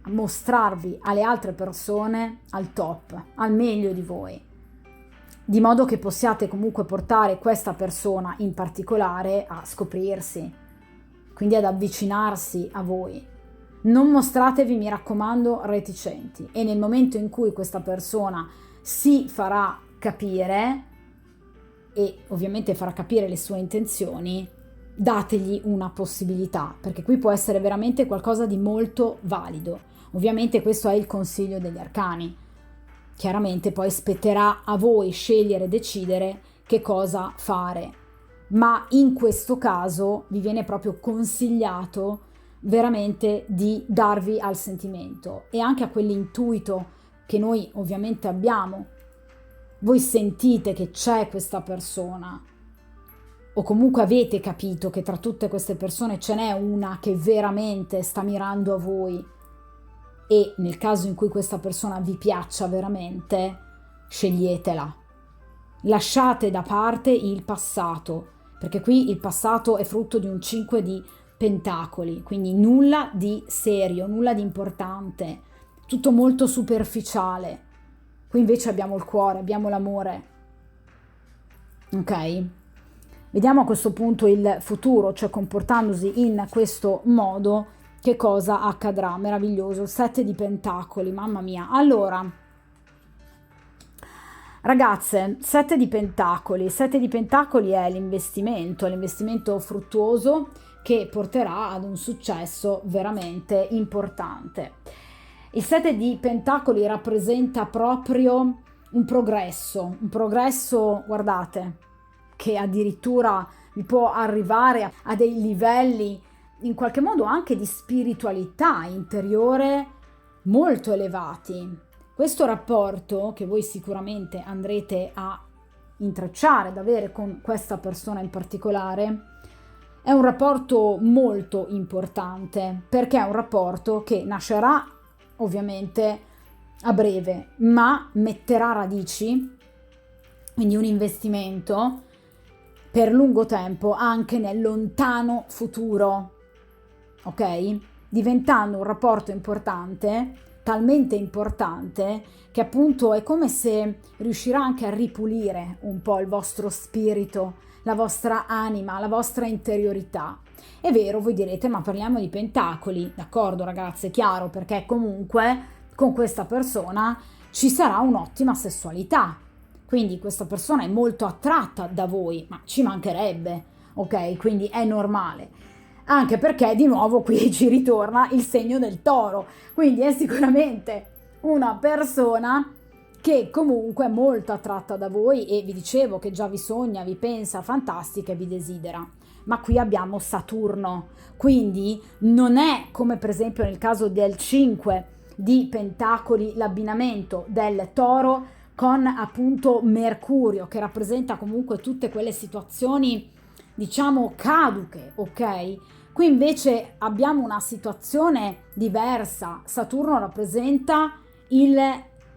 a mostrarvi alle altre persone al top, al meglio di voi, di modo che possiate comunque portare questa persona in particolare a scoprirsi, quindi ad avvicinarsi a voi. Non mostratevi, mi raccomando, reticenti, e nel momento in cui questa persona si farà capire e ovviamente farà capire le sue intenzioni, dategli una possibilità, perché qui può essere veramente qualcosa di molto valido. Ovviamente questo è il consiglio degli arcani. Chiaramente poi spetterà a voi scegliere e decidere che cosa fare, ma in questo caso vi viene proprio consigliato veramente di darvi al sentimento e anche a quell'intuito che noi ovviamente abbiamo. Voi sentite che c'è questa persona, o comunque avete capito che tra tutte queste persone ce n'è una che veramente sta mirando a voi, e nel caso in cui questa persona vi piaccia veramente, sceglietela. Lasciate da parte il passato, perché qui il passato è frutto di un 5 di pentacoli, quindi nulla di serio, nulla di importante, tutto molto superficiale. Qui invece abbiamo il cuore, abbiamo l'amore. Ok? Vediamo a questo punto il futuro, cioè comportandosi in questo modo, che cosa accadrà. Meraviglioso, 7 di pentacoli, mamma mia. Allora, ragazze, 7 di pentacoli è l'investimento fruttuoso che porterà ad un successo veramente importante. Il 7 di pentacoli rappresenta proprio un progresso, guardate, che addirittura vi può arrivare a dei livelli in qualche modo anche di spiritualità interiore molto elevati. Questo rapporto che voi sicuramente andrete a intrecciare, ad avere con questa persona in particolare, è un rapporto molto importante, perché è un rapporto che nascerà ovviamente a breve, ma metterà radici, quindi un investimento per lungo tempo anche nel lontano futuro, ok? Diventando un rapporto importante, talmente importante che appunto è come se riuscirà anche a ripulire un po' il vostro spirito, la vostra anima, la vostra interiorità. È vero, voi direte, ma parliamo di pentacoli, d'accordo ragazze, chiaro, perché comunque con questa persona ci sarà un'ottima sessualità. Quindi questa persona è molto attratta da voi, ma ci mancherebbe, ok? Quindi è normale. Anche perché di nuovo qui ci ritorna il segno del toro, quindi è sicuramente una persona che comunque è molto attratta da voi e vi dicevo che già vi sogna, vi pensa, fantastica e vi desidera. Ma qui abbiamo Saturno, quindi non è come per esempio nel caso del 5 di pentacoli l'abbinamento del toro con appunto Mercurio, che rappresenta comunque tutte quelle situazioni diciamo caduche, ok? Qui invece abbiamo una situazione diversa. Saturno rappresenta il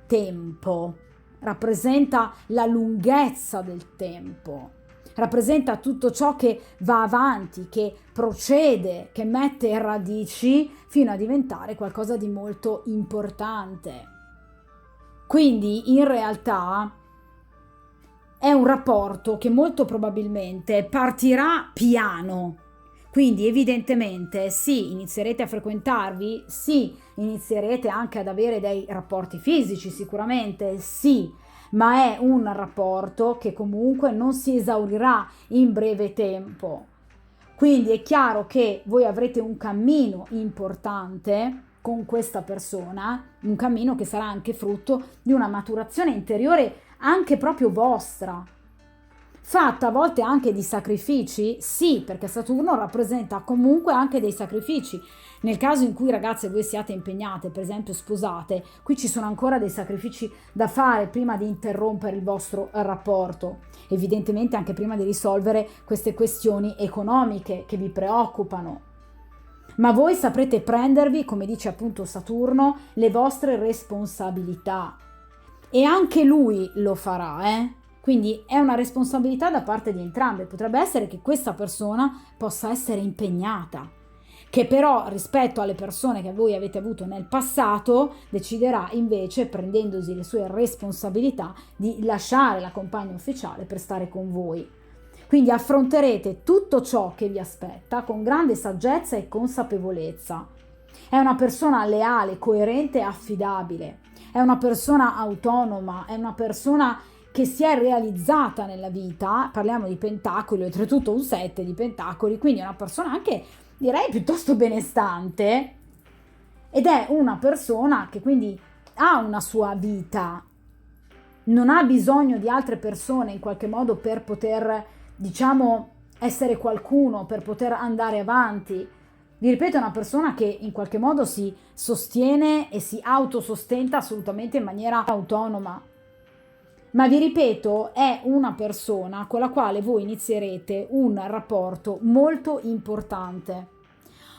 tempo, rappresenta la lunghezza del tempo, rappresenta tutto ciò che va avanti, che procede, che mette radici fino a diventare qualcosa di molto importante. Quindi in realtà è un rapporto che molto probabilmente partirà piano. Quindi evidentemente sì, inizierete a frequentarvi, sì, inizierete anche ad avere dei rapporti fisici sicuramente, sì, ma è un rapporto che comunque non si esaurirà in breve tempo. Quindi è chiaro che voi avrete un cammino importante con questa persona, un cammino che sarà anche frutto di una maturazione interiore anche proprio vostra, fatta a volte anche di sacrifici, sì, perché Saturno rappresenta comunque anche dei sacrifici. Nel caso in cui ragazze voi siate impegnate, per esempio sposate, qui ci sono ancora dei sacrifici da fare prima di interrompere il vostro rapporto, evidentemente anche prima di risolvere queste questioni economiche che vi preoccupano. Ma voi saprete prendervi, come dice appunto Saturno, le vostre responsabilità. E anche lui lo farà, Quindi è una responsabilità da parte di entrambe. Potrebbe essere che questa persona possa essere impegnata, che però rispetto alle persone che voi avete avuto nel passato deciderà invece, prendendosi le sue responsabilità, di lasciare la compagna ufficiale per stare con voi. Quindi affronterete tutto ciò che vi aspetta con grande saggezza e consapevolezza. È una persona leale, coerente e affidabile. È una persona autonoma, è una persona che si è realizzata nella vita. Parliamo di pentacoli, oltretutto un 7 di pentacoli, quindi è una persona anche, direi, piuttosto benestante, ed è una persona che quindi ha una sua vita, non ha bisogno di altre persone in qualche modo per poter, diciamo, essere qualcuno, per poter andare avanti. Vi ripeto, è una persona che in qualche modo si sostiene e si autosostenta assolutamente in maniera autonoma. Ma vi ripeto, è una persona con la quale voi inizierete un rapporto molto importante.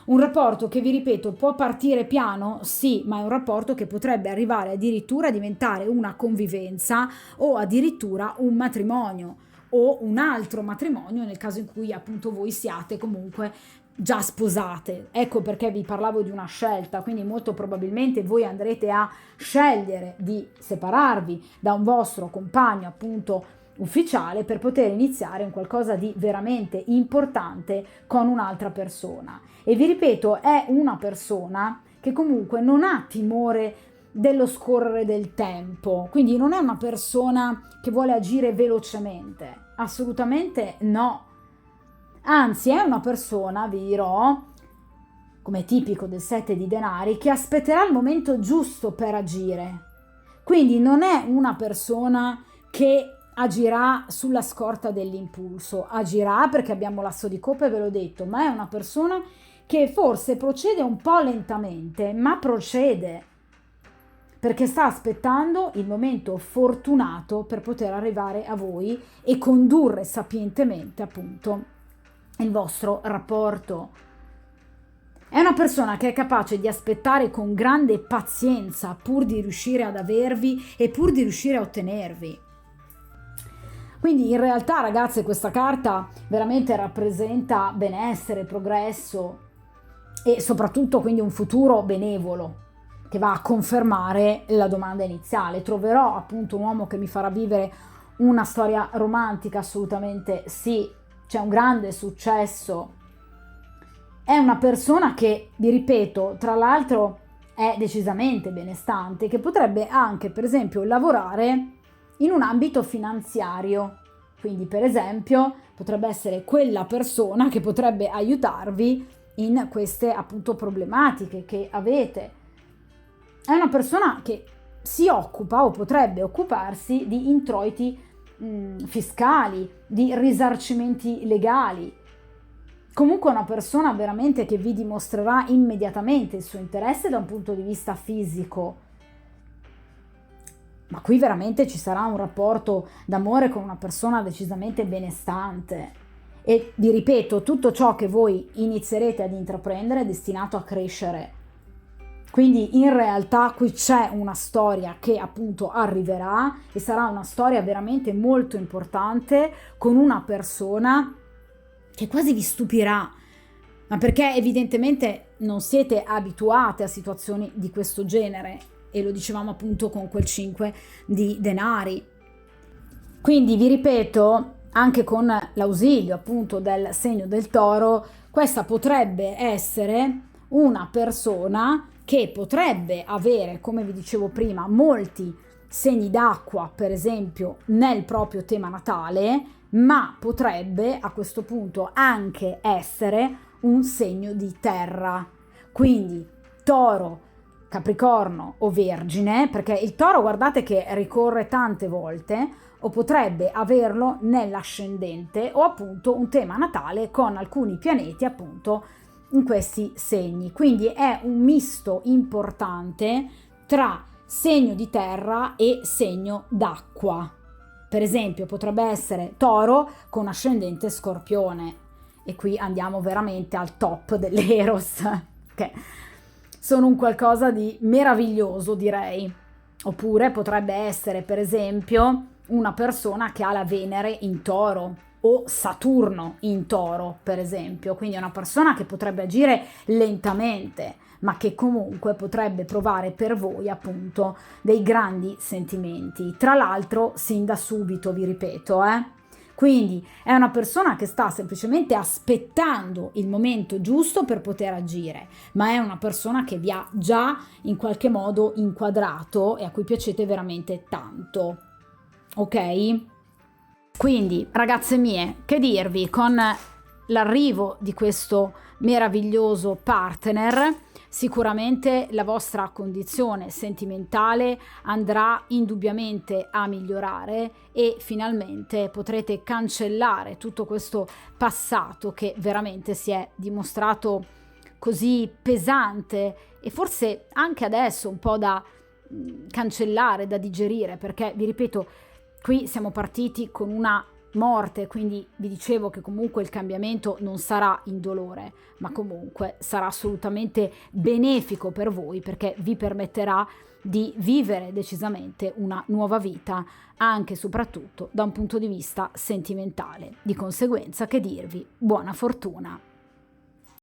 Un rapporto che, vi ripeto, può partire piano, sì, ma è un rapporto che potrebbe arrivare addirittura a diventare una convivenza o addirittura un matrimonio o un altro matrimonio nel caso in cui appunto voi siate comunque già sposate. Ecco perché vi parlavo di una scelta, quindi molto probabilmente voi andrete a scegliere di separarvi da un vostro compagno appunto ufficiale per poter iniziare un qualcosa di veramente importante con un'altra persona. E vi ripeto, è una persona che comunque non ha timore dello scorrere del tempo, quindi non è una persona che vuole agire velocemente, assolutamente no. Anzi, è una persona, vi dirò, come è tipico del 7 di denari, che aspetterà il momento giusto per agire. Quindi non è una persona che agirà sulla scorta dell'impulso, agirà perché abbiamo l'asso di coppe, ve l'ho detto, ma è una persona che forse procede un po' lentamente, ma procede, perché sta aspettando il momento fortunato per poter arrivare a voi e condurre sapientemente appunto il vostro rapporto. È una persona che è capace di aspettare con grande pazienza pur di riuscire ad avervi e pur di riuscire a ottenervi. Quindi in realtà, ragazze, questa carta veramente rappresenta benessere, progresso e soprattutto quindi un futuro benevolo che va a confermare la domanda iniziale. Troverò appunto un uomo che mi farà vivere una storia romantica? Assolutamente sì, c'è un grande successo. È una persona che, vi ripeto, tra l'altro è decisamente benestante, che potrebbe anche, per esempio, lavorare in un ambito finanziario. Quindi, per esempio, potrebbe essere quella persona che potrebbe aiutarvi in queste appunto problematiche che avete. È una persona che si occupa o potrebbe occuparsi di introiti fiscali, di risarcimenti legali. Comunque è una persona veramente che vi dimostrerà immediatamente il suo interesse da un punto di vista fisico. Ma qui veramente ci sarà un rapporto d'amore con una persona decisamente benestante. E vi ripeto, tutto ciò che voi inizierete ad intraprendere è destinato a crescere. Quindi in realtà qui c'è una storia che appunto arriverà e sarà una storia veramente molto importante con una persona che quasi vi stupirà, ma perché evidentemente non siete abituate a situazioni di questo genere e lo dicevamo appunto con quel 5 di denari. Quindi vi ripeto, anche con l'ausilio appunto del segno del toro, questa potrebbe essere una persona che potrebbe avere, come vi dicevo prima, molti segni d'acqua, per esempio, nel proprio tema natale, ma potrebbe a questo punto anche essere un segno di terra. Quindi Toro, Capricorno o Vergine, perché il Toro guardate che ricorre tante volte, o potrebbe averlo nell'ascendente o appunto un tema natale con alcuni pianeti appunto in questi segni. Quindi è un misto importante tra segno di terra e segno d'acqua. Per esempio potrebbe essere Toro con ascendente Scorpione, e qui andiamo veramente al top dell'Eros, che sono un qualcosa di meraviglioso, direi. Oppure potrebbe essere per esempio una persona che ha la Venere in Toro o Saturno in Toro, per esempio, quindi è una persona che potrebbe agire lentamente, ma che comunque potrebbe provare per voi appunto dei grandi sentimenti. Tra l'altro, sin da subito, vi ripeto, Quindi è una persona che sta semplicemente aspettando il momento giusto per poter agire, ma è una persona che vi ha già in qualche modo inquadrato e a cui piacete veramente tanto. Ok? Quindi, ragazze mie, che dirvi, con l'arrivo di questo meraviglioso partner, sicuramente la vostra condizione sentimentale andrà indubbiamente a migliorare e finalmente potrete cancellare tutto questo passato che veramente si è dimostrato così pesante e forse anche adesso un po' da cancellare, da digerire, perché vi ripeto, qui siamo partiti con una morte, quindi vi dicevo che comunque il cambiamento non sarà indolore, ma comunque sarà assolutamente benefico per voi, perché vi permetterà di vivere decisamente una nuova vita, anche e soprattutto da un punto di vista sentimentale. Di conseguenza, che dirvi, buona fortuna.